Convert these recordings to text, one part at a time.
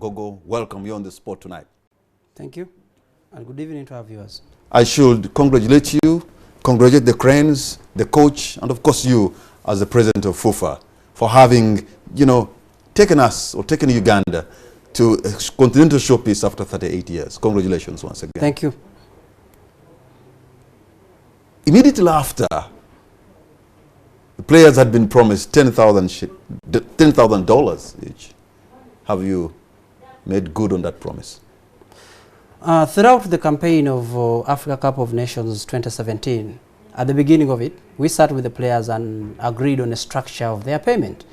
Magogo, welcome you on the spot tonight. Thank you, and good evening to our viewers. I should congratulate you, congratulate the Cranes, the coach, and of course you as the president of Fufa for having, taken Uganda to a continental showpiece after 38 years. Congratulations once again. Thank you. Immediately after, the players had been promised $10,000 each. Have you made good on that promise? Throughout the campaign of Africa Cup of Nations 2017, at the beginning of it, we sat with the players and agreed on a structure of their payment,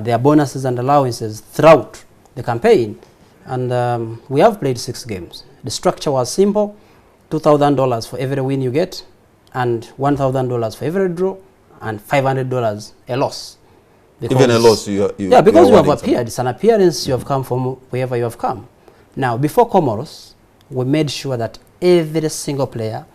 their bonuses and allowances throughout the campaign. And we have played 6 games. The structure was simple: $2,000 for every win you get, and $1,000 for every draw, and $500 a loss. Because even a loss, yeah, because you have appeared. It's an appearance. You have come from wherever you have come. Now, before Comoros, we made sure that every single player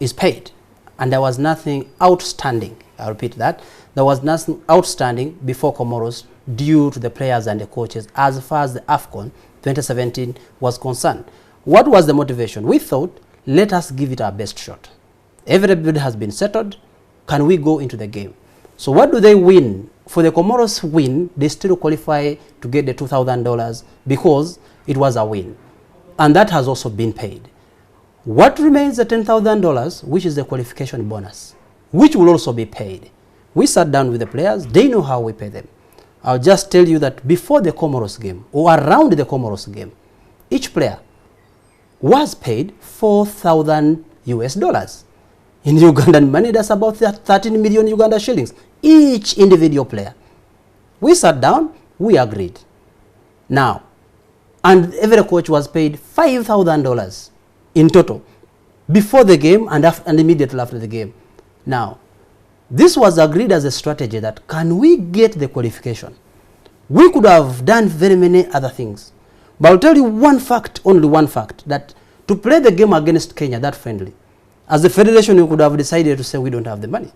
is paid, and there was nothing outstanding. I repeat that. There was nothing outstanding before Comoros due to the players and the coaches as far as the AFCON 2017 was concerned. What was the motivation? We thought, let us give it our best shot. Everybody has been settled. Can we go into the game? So what do they win? For the Comoros win, they still qualify to get the $2,000 because it was a win. And that has also been paid. What remains the $10,000, which is the qualification bonus, which will also be paid. We sat down with the players. They know how we pay them. I'll just tell you that before the Comoros game or around the Comoros game, each player was paid $4,000 US. In Ugandan money, that's about 13 million Uganda shillings. Each individual player. We sat down, we agreed. Now, and every coach was paid $5,000 in total before the game and immediately after the game. Now, this was agreed as a strategy that can we get the qualification? We could have done very many other things. But I'll tell you one fact, only one fact, that to play the game against Kenya that friendly, as a federation, we could have decided to say we don't have the money.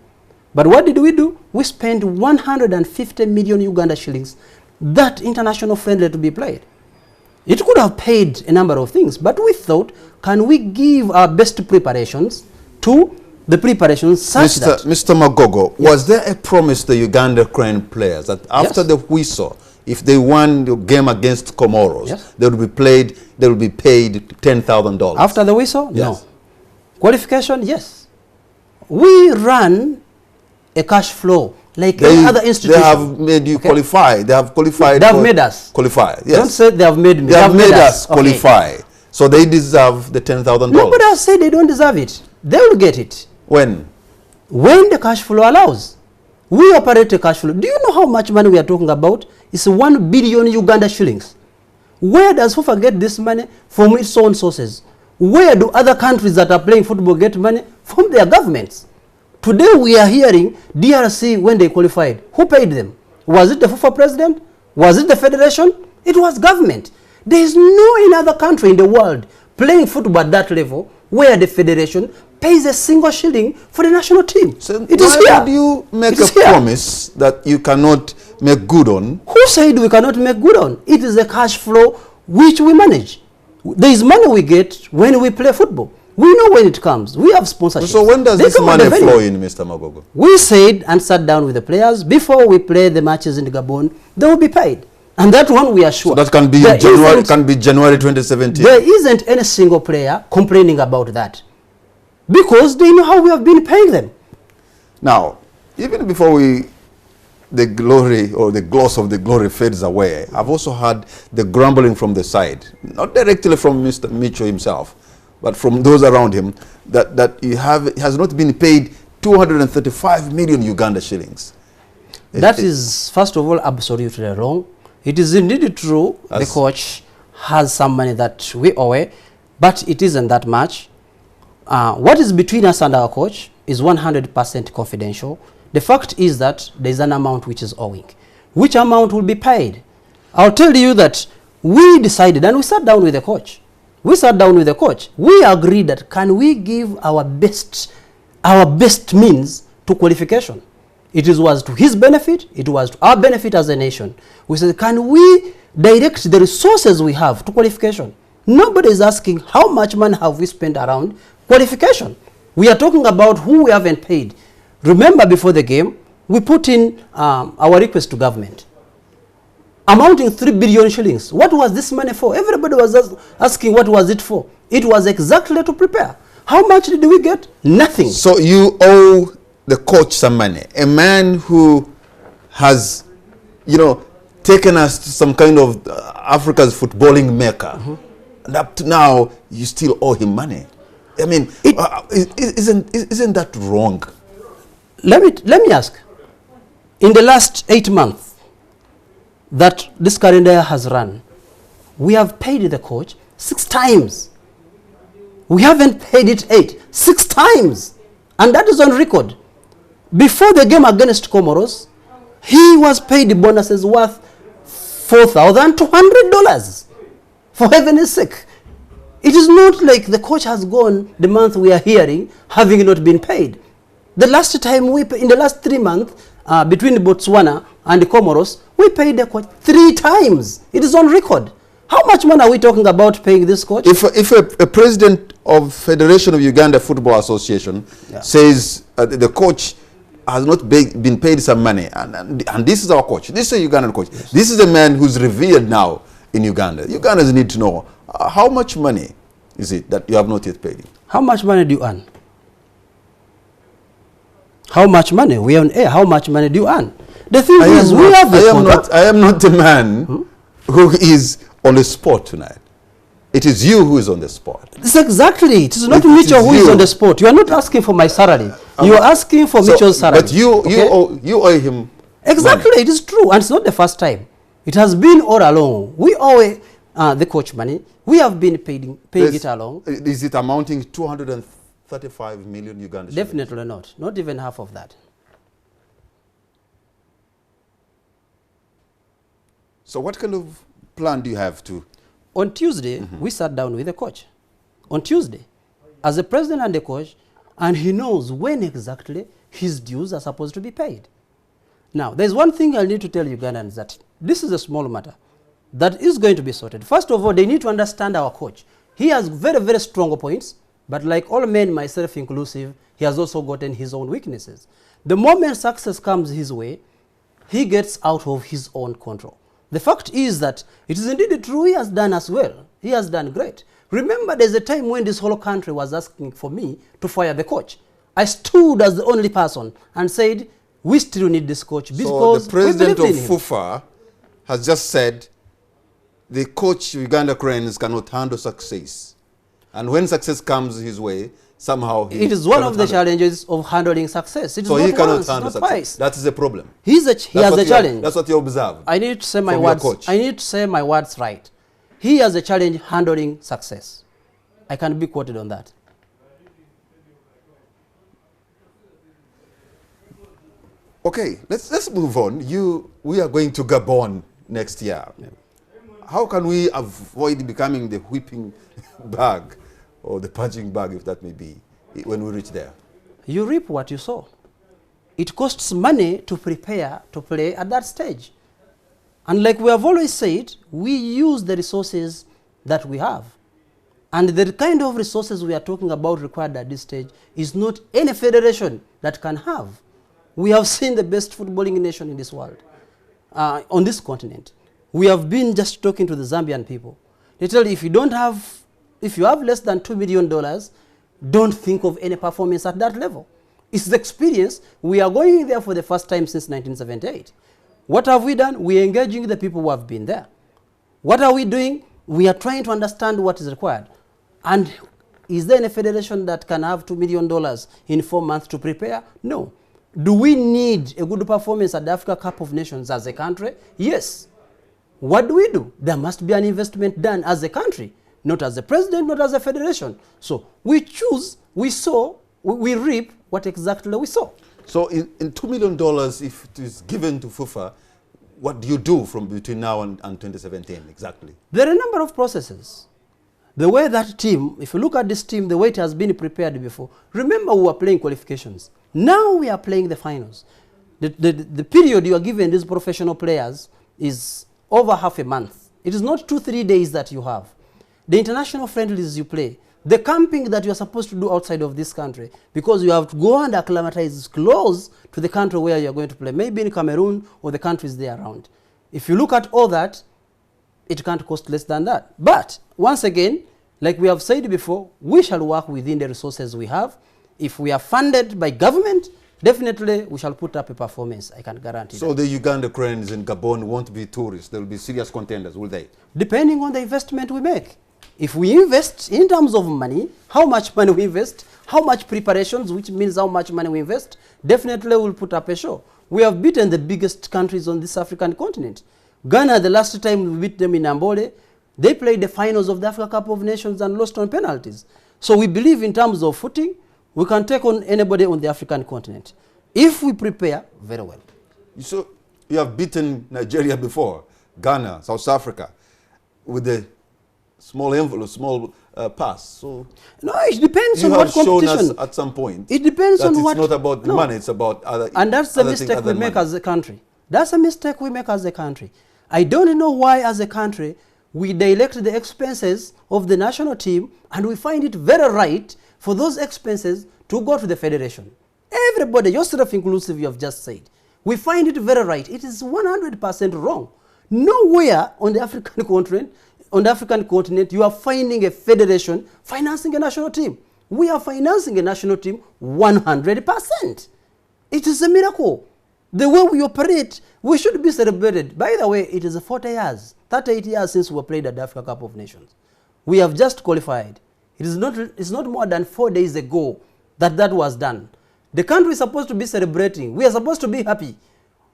But what did we do? We spent 150 million Uganda shillings, that international friendly to be played. It could have paid a number of things, but we thought, can we give our best preparations to the preparations such that... Mr. Magogo, yes. Was there a promise to the Uganda Crane players that after the whistle, if they won the game against Comoros, yes, they would be paid $10,000? After the whistle? Yes. No. Qualification? Yes. We run a cash flow like any other institution. They have made you qualify. They have qualified. They have made us qualify. Yes. Don't say they have made me. They have made us qualify. So they deserve the $10,000. Nobody has said they don't deserve it. They will get it. When? When the cash flow allows. We operate a cash flow. Do you know how much money we are talking about? It's 1 billion Uganda shillings. Where does FIFA get this money? From its own sources. Where do other countries that are playing football get money? From their governments. Today we are hearing DRC when they qualified. Who paid them? Was it the FIFA president? Was it the federation? It was government. There is no other country in the world playing football at that level where the federation pays a single shilling for the national team. So it is here. Why would you make a promise that you cannot make good on? Who said we cannot make good on? It is a cash flow which we manage. There is money we get when we play football. We know when it comes. We have sponsorship. So when does this money flow in, Mr. Magogo? We said and sat down with the players before we play the matches in Gabon. They will be paid. And that one we are sure. So that can be January 2017. There isn't any single player complaining about that. Because they know how we have been paying them. Now, even before the glory or the gloss of the glory fades away, I've also had the grumbling from the side, not directly from Mr. Micho himself, but from those around him, that he has not been paid 235 million Uganda shillings. That is, first of all, absolutely wrong. It is indeed true the coach has some money that we owe, but it isn't that much. What is between us and our coach is 100% confidential. The fact is that there is an amount which is owing. Which amount will be paid? I'll tell you that we decided, and we sat down with the coach. We sat down with the coach. We agreed that can we give our best means to qualification. It was to his benefit. It was to our benefit as a nation. We said, can we direct the resources we have to qualification. Nobody is asking how much money have we spent around qualification. We are talking about who we haven't paid. Remember, before the game, we put in our request to government, amounting 3 billion shillings. What was this money for? Everybody was asking what was it for. It was exactly to prepare. How much did we get? Nothing. So you owe the coach some money. A man who has, taken us to some kind of Africa's footballing mecca. And up to now, you still owe him money. I mean, isn't that wrong? Let me ask. In the last 8 months that this calendar has run, we have paid the coach 6 times. We haven't paid it 8, 6 times. And that is on record. Before the game against Comoros, he was paid bonuses worth $4,200. For heaven's sake. It is not like the coach has gone the month we are hearing, having not been paid. The last time in the last 3 months, between Botswana and the Comoros, we paid the coach 3 times. It is on record. How much money are we talking about paying this coach? If a president of Federation of Uganda Football Association says the coach has not been paid some money, and this is our coach, this is a Ugandan coach, this is a man who's revered now in Uganda. Ugandans need to know how much money is it that you have not yet paid him? How much money do you earn? How much money? We are on air. How much money do you earn? The thing is, we have the contract. I am not the man who is on the spot tonight. It is you who is on the spot. It's exactly. It is not Micho who is on the spot. You are not asking for my salary. You are asking for Micho's salary. But you owe him exactly. money. It is true, and it's not the first time. It has been all along. We owe the coach money. We have been paying it along. Is it amounting 235 million Uganda shillings? Definitely not. Not even half of that. So what kind of plan do you have to? On Tuesday, we sat down with the coach. On Tuesday, as the president and the coach, and he knows when exactly his dues are supposed to be paid. Now, there's one thing I need to tell Ugandans, that this is a small matter that is going to be sorted. First of all, they need to understand our coach. He has very, very strong points, but like all men, myself inclusive, he has also gotten his own weaknesses. The moment success comes his way, he gets out of his own control. The fact is that it is indeed true he has done as well. He has done great. Remember, there's a time when this whole country was asking for me to fire the coach. I stood as the only person and said, we still need this coach because the president of Fufa has just said the coach Uganda Cranes cannot handle success. And when success comes his way, somehow it is one of the challenges of handling success. It is so not he cannot once, handle not success. twice. That is the problem. He has a challenge. That's what you observe. I need to say my words. I need to say my words right. He has a challenge handling success. I can be quoted on that. Okay, let's move on. We are going to Gabon next year. Yeah. How can we avoid becoming the whipping bag or the punching bag, if that may be, when we reach there? You reap what you sow. It costs money to prepare to play at that stage. And like we have always said, we use the resources that we have. And the kind of resources we are talking about required at this stage is not any federation that can have. We have seen the best footballing nation in this world, on this continent. We have been just talking to the Zambian people. They tell you, if you have less than $2 million, don't think of any performance at that level. It's the experience. We are going there for the first time since 1978. What have we done? We are engaging the people who have been there. What are we doing? We are trying to understand what is required. And is there any federation that can have $2 million in 4 months to prepare? No. Do we need a good performance at the Africa Cup of Nations as a country? Yes. What do? There must be an investment done as a country, not as a president, not as a federation. So we choose, we sow, we reap what exactly we sow. So in $2 million, if it is given to Fufa, what do you do from between now and 2017 exactly? There are a number of processes. The way that team, if you look at this team, the way it has been prepared before, remember we were playing qualifications. Now we are playing the finals. The period you are given these professional players is over half a month. It is not 2-3 days that you have. The international friendlies you play, the camping that you are supposed to do outside of this country, because you have to go and acclimatize close to the country where you are going to play, maybe in Cameroon or the countries there around. If you look at all that, it can't cost less than that. But once again, like we have said before, we shall work within the resources we have. If we are funded by government, definitely we shall put up a performance, I can guarantee So that. the Uganda cranes in Gabon won't be tourists, they will be serious contenders, will they? Depending on the investment we make. If we invest in terms of money, how much money we invest, how much preparations, which means how much money we invest, definitely we'll put up a show. We have beaten the biggest countries on this African continent. Ghana, the last time we beat them in Ambole, they played the finals of the Africa Cup of Nations and lost on penalties. So we believe in terms of footing, we can take on anybody on the African continent if we prepare very well. So you have beaten Nigeria before, Ghana, South Africa, with the small envelope, small pass. So no, it depends on what competition. You have shown us at some point. It depends on what. It's not about money, it's about other. And that's the mistake we make as a country. That's a mistake we make as a country. I don't know why as a country we dilect the expenses of the national team and we find it very right for those expenses to go to the federation. Everybody, yourself inclusive, you have just said. We find it very right. It is 100% wrong. Nowhere on the African continent, you are finding a federation financing a national team. We are financing a national team 100%. It is a miracle. The way we operate, we should be celebrated. By the way, it is 40 years, 38 years since we played at the Africa Cup of Nations. We have just qualified. It's not more than 4 days ago that was done. The country is supposed to be celebrating. We are supposed to be happy.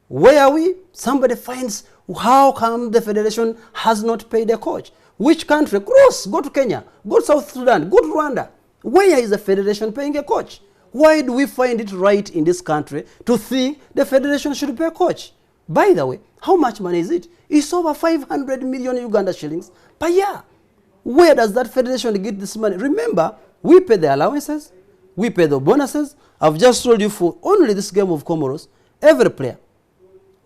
Where are we? Somebody finds how come the federation has not paid a coach. Which country? Cross, go to Kenya, go to South Sudan, go to Rwanda. Where is the federation paying a coach? Why do we find it right in this country to think the federation should pay a coach? By the way, how much money is it? It's over 500 million Uganda shillings per year. Where does that federation get this money? Remember, we pay the allowances, we pay the bonuses. I've just told you for only this game of Comoros, every player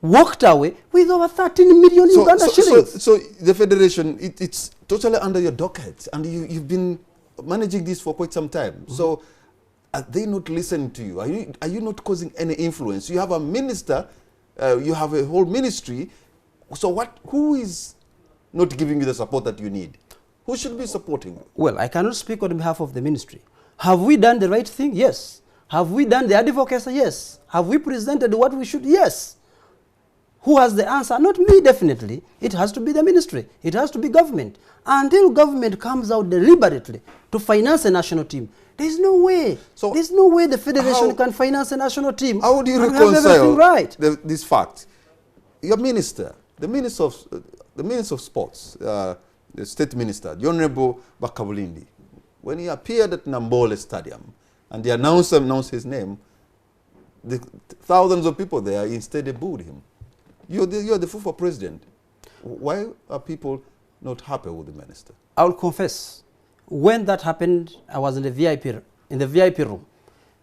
walked away with over 13 million Uganda shillings. So the federation, it's totally under your docket, and you've been managing this for quite some time. Mm-hmm. So are they not listening to you? Are you not causing any influence? You have a minister, you have a whole ministry. So who is not giving you the support that you need? Who should be supporting you? Well, I cannot speak on behalf of the ministry. Have we done the right thing? Yes. Have we done the advocacy? Yes. Have we presented what we should? Yes. Who has the answer? Not me, definitely. It has to be the ministry. It has to be government. Until government comes out deliberately to finance a national team, there's no way. So there's no way the federation can finance a national team. How do you reconcile this fact? Your minister, the minister of sports, the state minister, the Honorable Bakabulindi, when he appeared at Nambole Stadium and the announcer announced his name, the thousands of people there instead booed him. You're the Fufa president. Why are people not happy with the minister? I'll confess, when that happened, I was in the VIP room.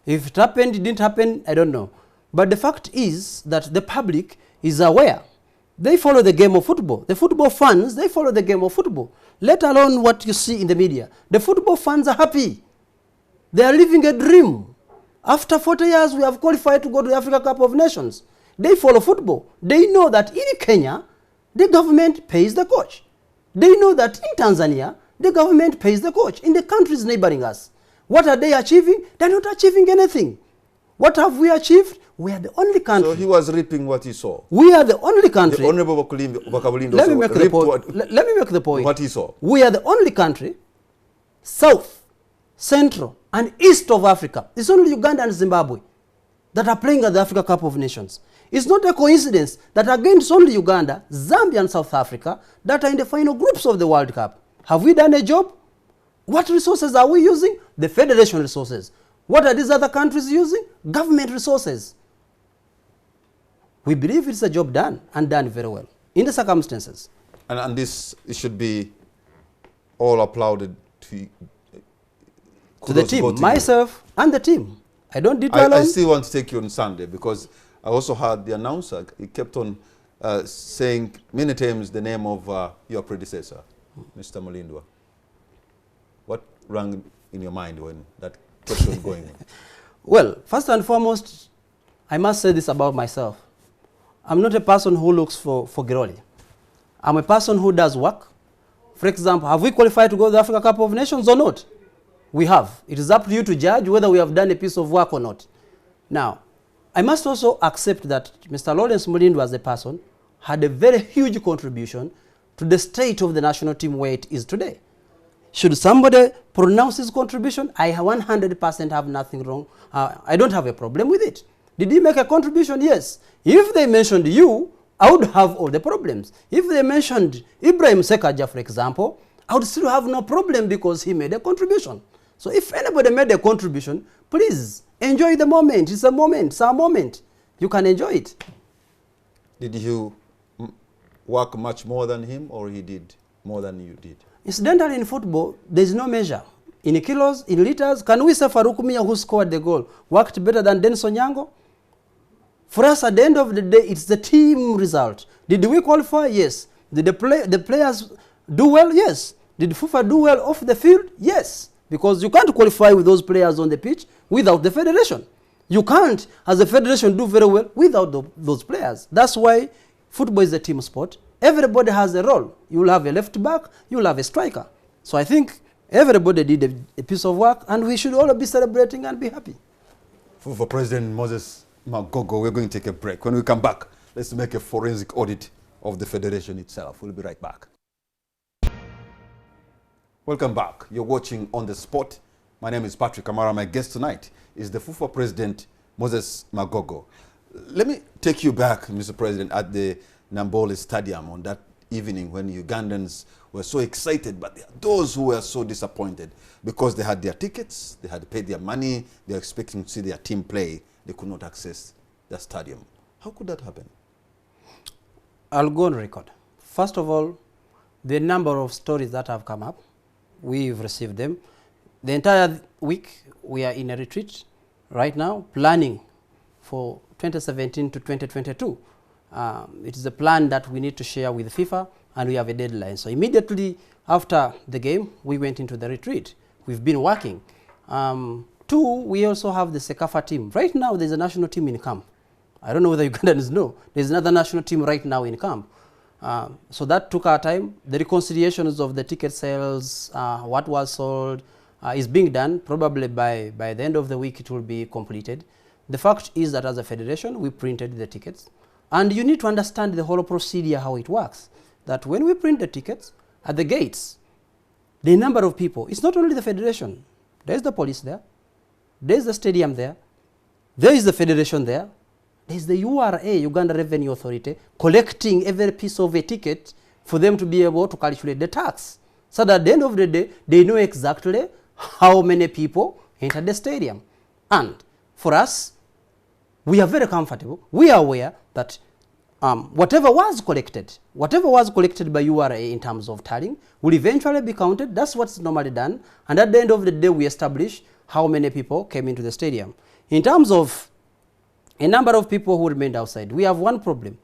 If it happened, it didn't happen, I don't know. But the fact is that the public is aware. They follow the game of football. The football fans, they follow the game of football. Let alone what you see in the media. The football fans are happy. They are living a dream. After 40 years, we have qualified to go to the Africa Cup of Nations. They follow football. They know that in Kenya, the government pays the coach. They know that in Tanzania, the government pays the coach. In the countries neighboring us, what are they achieving? They're not achieving anything. What have we achieved? We are the only country. So he was reaping what he saw. We are the only country. The Honorable Bakabulindi let me make the point. What he saw. We are the only country, South, Central, and East of Africa. It's only Uganda and Zimbabwe that are playing at the Africa Cup of Nations. It's not a coincidence that against only Uganda, Zambia, and South Africa that are in the final groups of the World Cup. Have we done a job? What resources are we using? The federation resources. What are these other countries using? Government resources. We believe it's a job done, and done very well, in the circumstances. And this it should be all applauded to the team, myself and the team. I don't do it alone. I still want to take you on Sunday, because I also heard the announcer, he kept on saying many times the name of your predecessor, Mr. Mulindwa. What rang in your mind when that kept on going on? Well, first and foremost, I must say this about myself. I'm not a person who looks for glory. I'm a person who does work. For example, have we qualified to go to the Africa Cup of Nations or not? We have. It is up to you to judge whether we have done a piece of work or not. Now, I must also accept that Mr. Lawrence Mulindwa as a person had a very huge contribution to the state of the national team where it is today. Should somebody pronounce his contribution, I 100% have nothing wrong. I don't have a problem with it. Did he make a contribution? Yes. If they mentioned you, I would have all the problems. If they mentioned Ibrahim Sekaja, for example, I would still have no problem because he made a contribution. So if anybody made a contribution, please enjoy the moment. It's a moment. It's a moment. You can enjoy it. Did you work much more than him, or he did more than you did? Incidentally, in football, there is no measure. In kilos, in liters, can we say Farouk Mia, who scored the goal, worked better than Denson Nyango? For us, at the end of the day, it's the team result. Did we qualify? Yes. Did the players do well? Yes. Did Fufa do well off the field? Yes. Because you can't qualify with those players on the pitch without the federation. You can't, as a federation, do very well without those players. That's why football is a team sport. Everybody has a role. You will have a left back, you will have a striker. So I think everybody did a piece of work, and we should all be celebrating and be happy. For President Moses Magogo, we're going to take a break. When we come back, let's make a forensic audit of the federation itself. We'll be right back. Welcome back. You're watching On the Spot. My name is Patrick Amara. My guest tonight is the Fufa President, Moses Magogo. Let me take you back, Mr. President, at the Nambole Stadium on that evening when Ugandans were so excited, but there are those who were so disappointed because they had their tickets, they had paid their money, they were expecting to see their team play. They could not access the stadium. How could that happen? I'll go on record. First of all, the number of stories that have come up, we've received them. The entire week, we are in a retreat right now, planning for 2017 to 2022. It is a plan that we need to share with FIFA, and we have a deadline. So immediately after the game, we went into the retreat. We've been working. Two, we also have the Sekafa team. Right now, there's a national team in camp. I don't know whether Ugandans know. There's another national team right now in camp. So that took our time. The reconciliations of the ticket sales, what was sold, is being done. Probably by the end of the week, it will be completed. The fact is that as a federation, we printed the tickets. And you need to understand the whole procedure, how it works. That when we print the tickets, at the gates, the number of people, it's not only the federation. There's the police there. There's the stadium there. There is the federation there. There's the URA, Uganda Revenue Authority, collecting every piece of a ticket for them to be able to calculate the tax. So that at the end of the day, they know exactly how many people enter the stadium. And for us, we are very comfortable. We are aware that whatever was collected by URA in terms of tallying will eventually be counted. That's what's normally done. And at the end of the day, we establish how many people came into the stadium. In terms of a number of people who remained outside, we have one problem.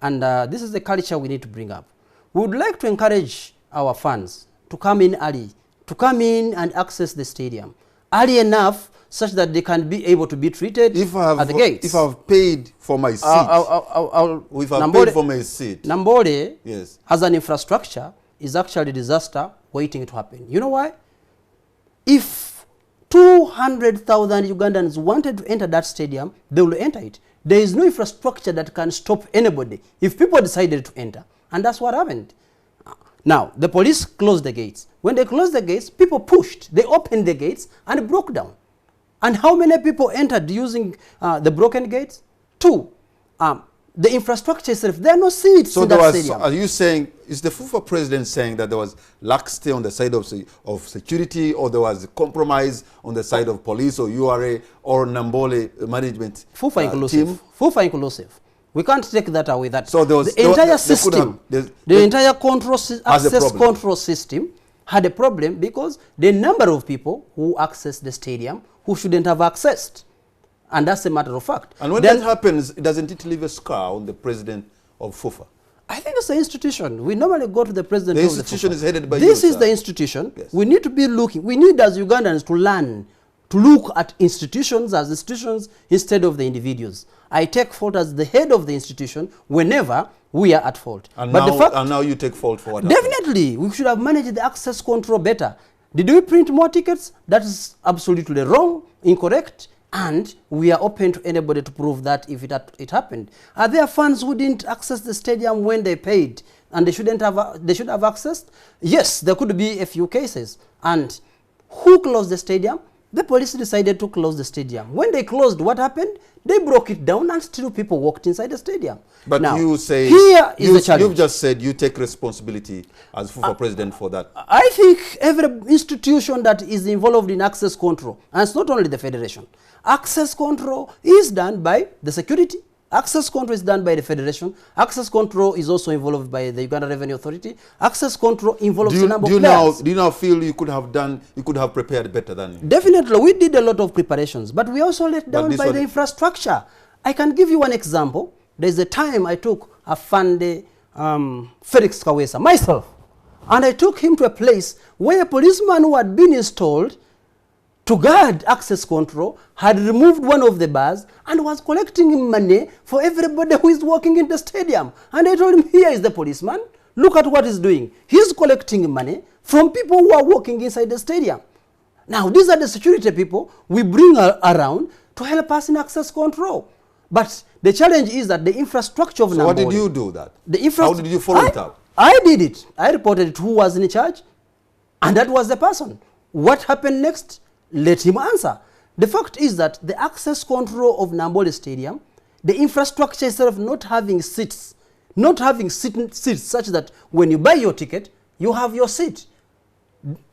And this is the culture we need to bring up. We would like to encourage our fans to come in early, to come in and access the stadium early enough such that they can be able to be treated at the gates. If I've paid for my seat, Nambole, yes, as an infrastructure, is actually a disaster waiting to happen. You know why? If 200,000 Ugandans wanted to enter that stadium, they will enter it. There is no infrastructure that can stop anybody if people decided to enter. And that's what happened. Now, the police closed the gates. When they closed the gates, people pushed. They opened the gates and broke down. And how many people entered using the broken gates? Two. The infrastructure itself, there are no seats in that stadium. Are you saying, is the Fufa president saying that there was laxity on the side of security, or there was compromise on the side of police or URA or Nambole management Fufa inclusive. Team? Fufa inclusive. We can't take that away. That so there was, the entire system, the entire access control system had a problem because the number of people who accessed the stadium who shouldn't have accessed. And that's a matter of fact. And when that happens, doesn't it leave a scar on the president of Fufa? I think it's the institution. We normally go to the president. The institution is headed by this you, is sir. the institution. Yes. We need to be looking. We need as Ugandans to learn to look at institutions as institutions instead of the individuals. I take fault as the head of the institution whenever we are at fault. And, but now you take fault for what definitely, we should have managed the access control better. Did we print more tickets? That is absolutely wrong, incorrect, and we are open to anybody to prove that if it happened. Are there fans who didn't access the stadium when they paid and they should have accessed? Yes, there could be a few cases. And who closed the stadium? The police decided to close the stadium. When they closed, what happened? They broke it down and still people walked inside the stadium. But now, you say, here is the challenge. You've just said you take responsibility as Fufa president for that. I think every institution that is involved in access control, and it's not only the federation, access control is done by the security. Access control is done by the federation. Access control is also involved by the Uganda Revenue Authority. Access control involves a number of players. Do you now feel you could have prepared better than? Definitely, we did a lot of preparations, but we also let down by the infrastructure. I can give you one example. There's a time I took a Fande Felix Kawesa, myself, and I took him to a place where a policeman who had been installed to guard access control had removed one of the bars and was collecting money for everybody who is walking in the stadium. And I told him, here is the policeman. Look at what he's doing. He's collecting money from people who are walking inside the stadium. Now, these are the security people we bring around to help us in access control. But the challenge is that the infrastructure of Nambole. So what did you do that? How did you follow it up? I did it. I reported it who was in charge, and that was the person. What happened next? Let him answer. The fact is that the access control of Nambole Stadium, the infrastructure itself not having seats such that when you buy your ticket, you have your seat,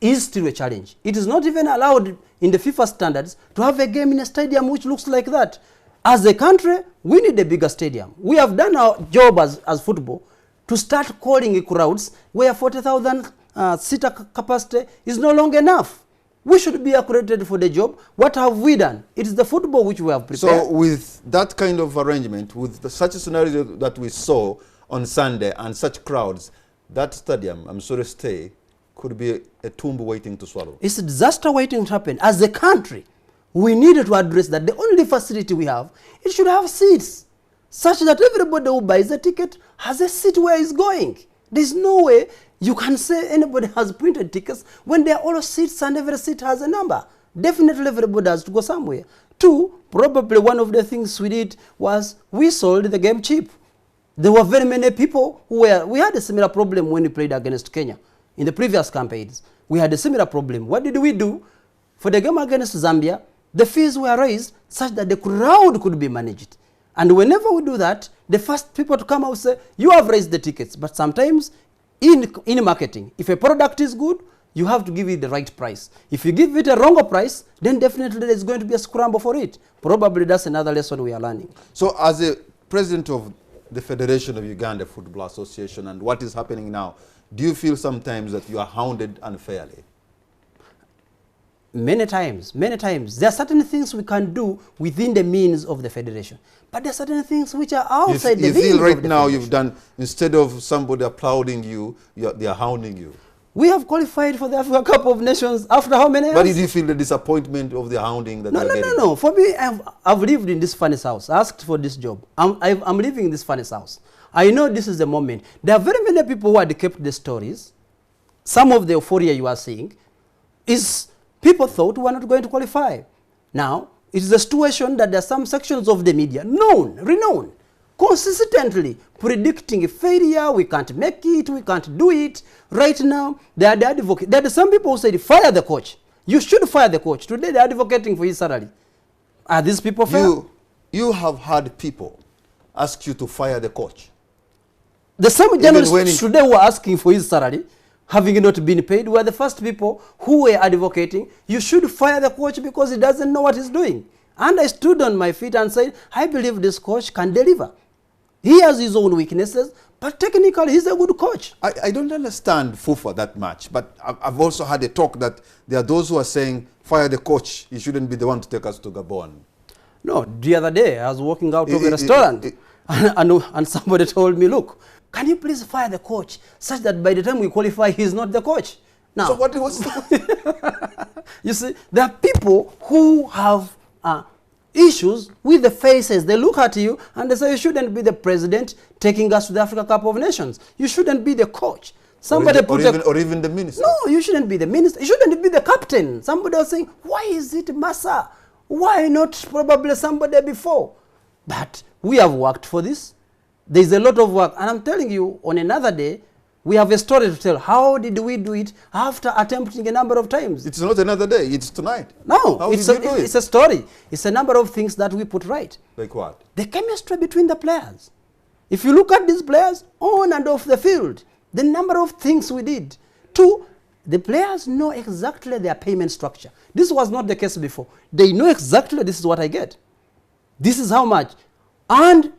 is still a challenge. It is not even allowed in the FIFA standards to have a game in a stadium which looks like that. As a country, we need a bigger stadium. We have done our job as football to start calling crowds where 40,000 seater capacity is no longer enough. We should be accredited for the job. What have we done? It is the football which we have prepared. So with that kind of arrangement, with such a scenario that we saw on Sunday and such crowds, that stadium, I'm sorry to say, could be a tomb waiting to swallow. It's a disaster waiting to happen. As a country, we needed to address that. The only facility we have, it should have seats, such that everybody who buys a ticket has a seat where he's going. There's no way you can say anybody has printed tickets when there are all seats and every seat has a number. Definitely everybody has to go somewhere. Two, probably one of the things we did was we sold the game cheap. There were very many people we had a similar problem when we played against Kenya. In the previous campaigns, we had a similar problem. What did we do? For the game against Zambia, the fees were raised such that the crowd could be managed. And whenever we do that, the first people to come out say, you have raised the tickets. But sometimes in marketing, if a product is good, you have to give it the right price. If you give it a wrong price, then definitely there's going to be a scramble for it. Probably that's another lesson we are learning. So as a president of the Federation of Uganda Football Association and what is happening now, do you feel sometimes that you are hounded unfairly? Many times, many times. There are certain things we can do within the means of the federation. But there are certain things which are outside the means of the federation. You feel right now you've done, instead of somebody applauding you, they are hounding you. We have qualified for the Africa Cup of Nations after how many years? But did you feel the disappointment of the hounding that you're getting? No. For me, I've lived in this furnace house. I asked for this job. I'm living in this furnace house. I know this is the moment. There are very many people who had kept the stories. Some of the euphoria you are seeing is people thought we were not going to qualify. Now, it is a situation that there are some sections of the media, renowned, consistently predicting failure, we can't make it, we can't do it. Right now, they are the advocates. There are some people who say, fire the coach. You should fire the coach. Today, they are advocating for his salary. Are these people fair? You have had people ask you to fire the coach. The same journalists today who are asking for his salary, having not been paid, were the first people who were advocating, you should fire the coach because he doesn't know what he's doing. And I stood on my feet and said, I believe this coach can deliver. He has his own weaknesses, but technically he's a good coach. I don't understand Fufa that much, but I've also had a talk that there are those who are saying, fire the coach, he shouldn't be the one to take us to Gabon. No, the other day I was walking out of a restaurant And somebody told me, look, can you please fire the coach such that by the time we qualify, he's not the coach? Now, so what was the you see, there are people who have issues with the faces. They look at you and they say, you shouldn't be the president taking us to the Africa Cup of Nations. You shouldn't be the coach. Somebody or even the minister. No, you shouldn't be the minister. You shouldn't be the captain. Somebody was saying, why is it Massa? Why not probably somebody before? But we have worked for this. There's a lot of work. And I'm telling you, on another day, we have a story to tell. How did we do it after attempting a number of times? It's not another day. It's tonight. No, How it's, did you do it? It's a story. It's a number of things that we put right. Like what? The chemistry between the players. If you look at these players on and off the field, the number of things we did. Two, the players know exactly their payment structure. This was not the case before. They know exactly this is what I get. This is how much. And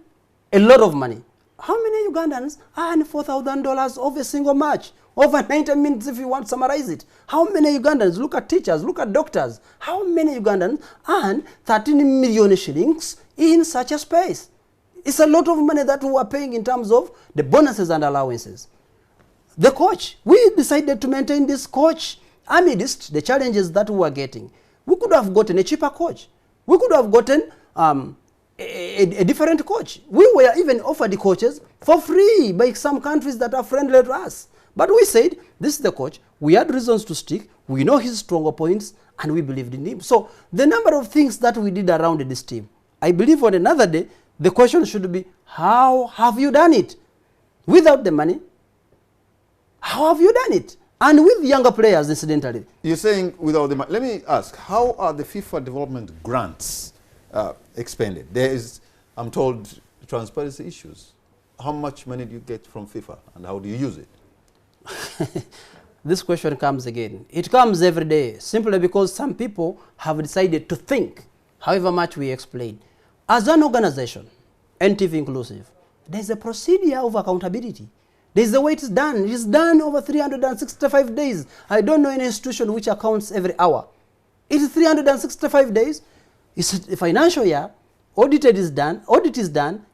a lot of money. How many Ugandans earn $4,000 of a single match? Over 90 minutes if you want to summarize it. How many Ugandans, look at teachers, look at doctors. How many Ugandans earn 13 million shillings in such a space? It's a lot of money that we are paying in terms of the bonuses and allowances. The coach, we decided to maintain this coach amidst the challenges that we were getting. We could have gotten a cheaper coach. We could have gotten a different coach. We were even offered the coaches for free by some countries that are friendly to us. But we said, this is the coach. We had reasons to stick. We know his stronger points, and we believed in him. So the number of things that we did around this team, I believe on another day, the question should be, how have you done it? Without the money, how have you done it? And with younger players, incidentally. You're saying without the money. Let me ask, how are the FIFA development grants expended? There is, I'm told, transparency issues. How much money do you get from FIFA and how do you use it? This question comes again. It comes every day simply because some people have decided to think, however much we explain. As an organization, NTV inclusive, there's a procedure of accountability. There's the way it's done. It's done over 365 days. I don't know any institution which accounts every hour. It's 365 days. It's a financial year. Audit is done. It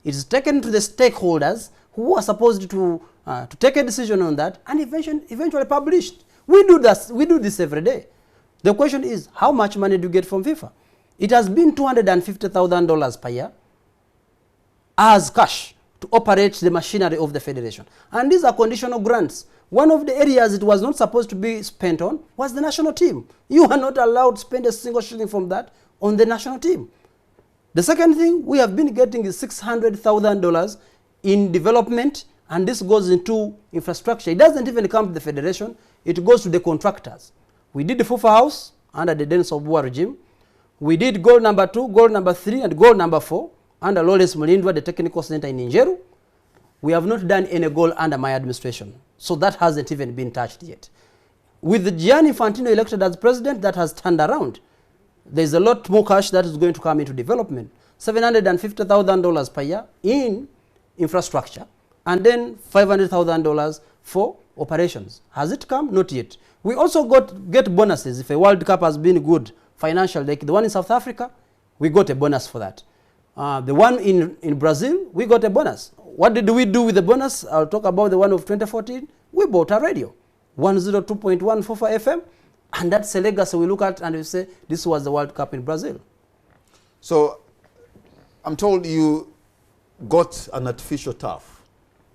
is taken to the stakeholders who are supposed to take a decision on that and eventually published. We do this every day. The question is, how much money do you get from FIFA? It has been $250,000 per year as cash to operate the machinery of the federation. And these are conditional grants. One of the areas it was not supposed to be spent on was the national team. You are not allowed to spend a single shilling from that on the national team. The second thing we have been getting is $600,000 in development, and this goes into infrastructure. It doesn't even come to the federation. It goes to the contractors. We did the Fufa house under the Dennis Obua regime. We did goal number 2, goal number 3, and goal number 4 under Lawrence Mulindwa, the technical center in Ninjeru. We have not done any goal under my administration. So that hasn't even been touched yet. With Gianni Infantino elected as president, that has turned around. There's a lot more cash that is going to come into development. $750,000 per year in infrastructure, and then $500,000 for operations. Has it come? Not yet. We also get bonuses. If a World Cup has been good financially, like the one in South Africa, we got a bonus for that. The one in Brazil, we got a bonus. What did we do with the bonus? I'll talk about the one of 2014. We bought a radio, 102.1 Fufa FM, and that's a legacy we look at and we say, this was the World Cup in Brazil. So, I'm told you got an artificial turf,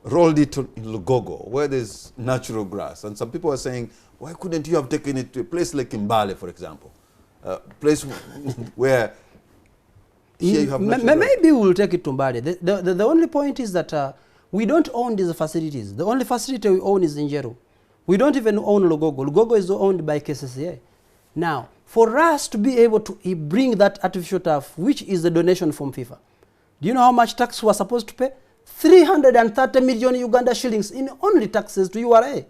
rolled it in Lugogo, where there's natural grass. And some people are saying, why couldn't you have taken it to a place like Mbale, for example? A place where here you have natural grass. Maybe we'll take it to Mbale. The only point is that we don't own these facilities. The only facility we own is in Jeru. We don't even own Lugogo. Lugogo is owned by KCCA. Now, for us to be able to bring that artificial turf, which is a donation from FIFA, do you know how much tax we were supposed to pay? 330 million Uganda shillings in only taxes to URA.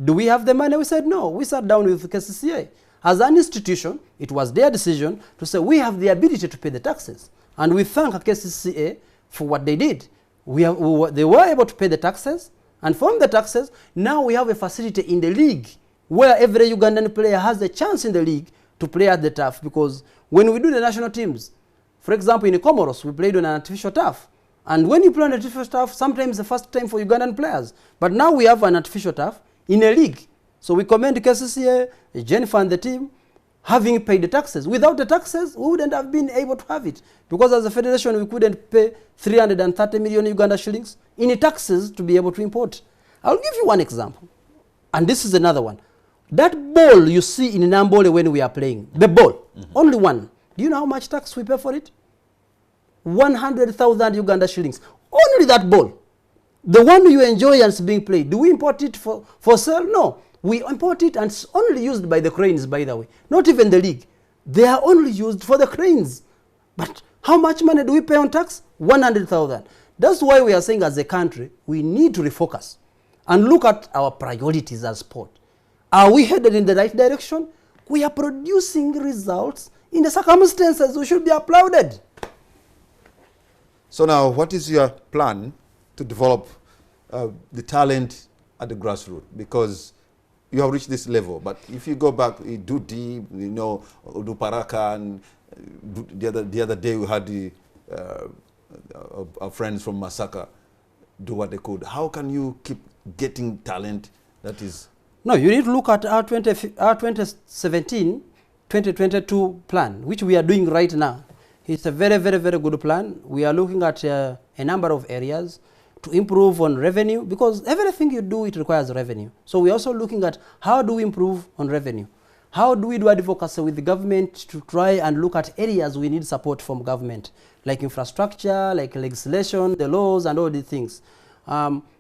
Do we have the money? We said no. We sat down with KCCA. As an institution, it was their decision to say we have the ability to pay the taxes. And we thank KCCA for what they did. They were able to pay the taxes. And from the taxes, now we have a facility in the league where every Ugandan player has a chance in the league to play at the turf. Because when we do the national teams, for example, in the Comoros, we played on an artificial turf. And when you play on artificial turf, sometimes the first time for Ugandan players. But now we have an artificial turf in a league. So we commend KCCA, Jennifer and the team, having paid the taxes. Without the taxes, we wouldn't have been able to have it. Because as a federation, we couldn't pay 330 million Uganda shillings in taxes to be able to import. I'll give you one example. And this is another one. That ball you see in Nambole when we are playing, the ball, only one. Do you know how much tax we pay for it? 100,000 Uganda shillings. Only that ball. The one you enjoy and it's being played. Do we import it for sale? No. We import it and it's only used by the cranes, by the way. Not even the league. They are only used for the cranes. But how much money do we pay on tax? 100,000. That's why we are saying as a country, we need to refocus and look at our priorities as sport. Are we headed in the right direction? We are producing results in the circumstances we should be applauded. So now, what is your plan to develop the talent at the grassroots? Because you have reached this level, but if you go back, you do deep, you know, do Paraka, and the other day we had our friends from Masaka do what they could. How can you keep getting talent that is? No, you need to look at our 2017-2022 plan, which we are doing right now. It's a very, very, very good plan. We are looking at a number of areas to improve on revenue, because everything you do, it requires revenue. So we're also looking at how do we improve on revenue? How do we do advocacy with the government to try and look at areas we need support from government, like infrastructure, like legislation, the laws, and all these things.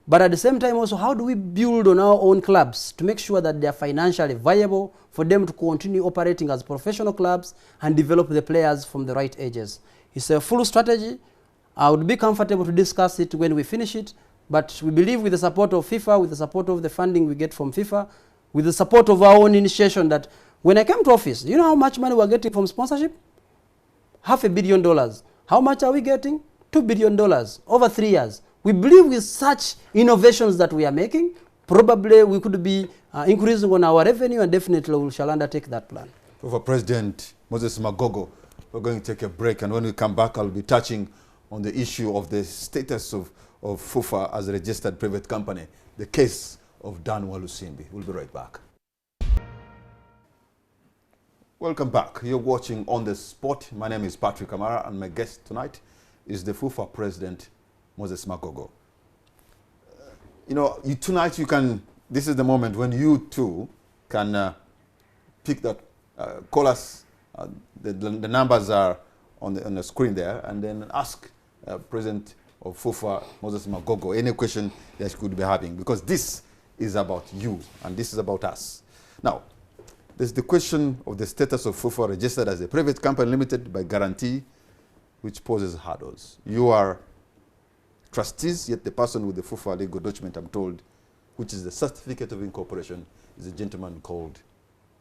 But at the same time also, how do we build on our own clubs to make sure that they are financially viable for them to continue operating as professional clubs and develop the players from the right ages? It's a full strategy. I would be comfortable to discuss it when we finish it, but we believe with the support of FIFA, with the support of the funding we get from FIFA, with the support of our own initiation, that when I came to office, you know how much money we're getting from sponsorship? $500 million. How much are we getting? $2 billion over 3 years. We believe with such innovations that we are making, probably we could be increasing on our revenue, and definitely we shall undertake that plan. For President Moses Magogo, we're going to take a break, and when we come back, I'll be touching on the issue of the status of Fufa as a registered private company, the case of Dan Walusimbi. We'll be right back. Welcome back. You're watching On the Spot. My name is Patrick Amara, and my guest tonight is the Fufa President, Moses Magogo. You know, tonight you can, this is the moment when you too can pick that, call us, the numbers are on the screen there, and then ask President of Fufa, Moses Magogo, any question that you could be having, because this is about you and this is about us. Now, there's the question of the status of Fufa registered as a private company limited by guarantee, which poses hurdles. You are trustees, yet the person with the Fufa legal document, I'm told, which is the certificate of incorporation, is a gentleman called